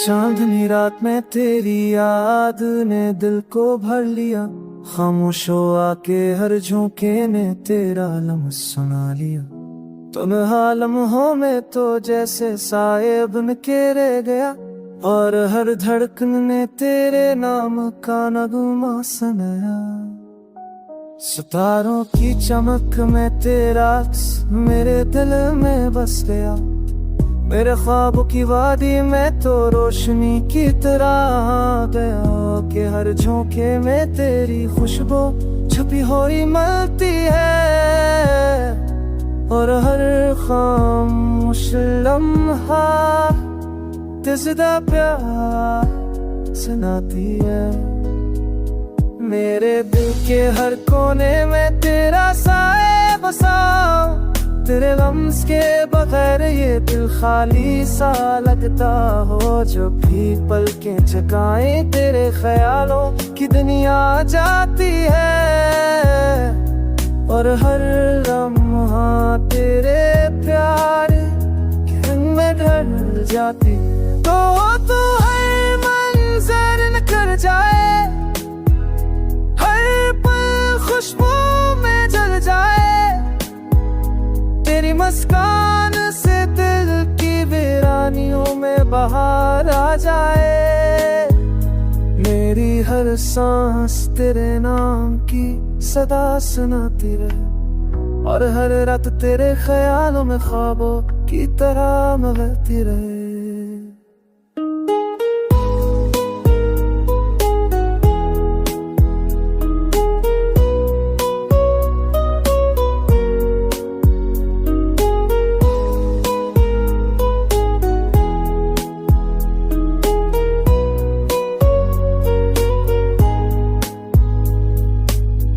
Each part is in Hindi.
चांदनी रात में तेरी याद ने दिल को भर लिया, खामोश हो आके हर झोंके ने तेरा लम्हा सुना लिया। तुम्हारा लम्हों में तो जैसे साए बन के रह गया, और हर धड़कन ने तेरे नाम का नगमा सुनाया। सितारों की चमक में तेरा मेरे दिल में बस गया, मेरे ख्वाबों की वादी में तो रोशनी की तरह आ गया। कि हर झोंके में तेरी खुशबू छुपी हुई मिलती है, और हर खामोश लम्हा तेरा प्यार सुनाती है। मेरे दिल के हर कोने में तेरा साए बसा, तेरे लम्स के बगैर ये दिल खाली सा लगता हो। जब भी पलकें झपकाएं तेरे ख्यालों की दुनिया जाती है, और हर लम्हा तेरे प्यार के रंग में ढल जाती। तो तू हर मंजर न कर जाए, हर पल खुशबू में जल जाए, तेरी मुस्कान से दिल की वीरानियों में बहार आ जाए। मेरी हर सांस तेरे नाम की सदा सुनाती रहे, और हर रात तेरे ख्यालों में ख्वाबों की तरह महकती रहे।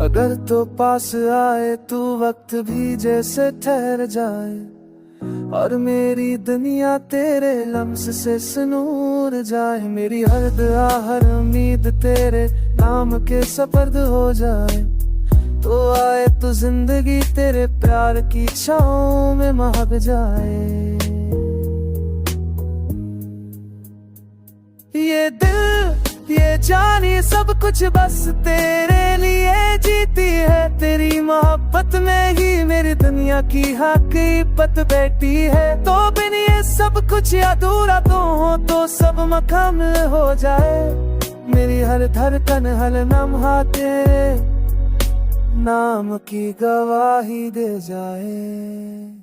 अगर तो पास आए तू वक्त भी जैसे ठहर जाए, और मेरी दुनिया तेरे लम्स से सुनूर जाए। मेरी हर दुआ हर उम्मीद तेरे नाम के सपर्द हो जाए। तो आए तो जिंदगी तेरे प्यार की छाँव में महक जाए। ये दिल ये जानी सब कुछ बस तेरे लिए जीती है। तेरी मोहब्बत में ही मेरी दुनिया की हकीकत बैठी है। तो बिन ये सब कुछ अधूरा तो हो, तो सब मुकम्मल हो जाए। मेरी हर धड़कन हर लम्हा तेरे नाम की गवाही दे जाए।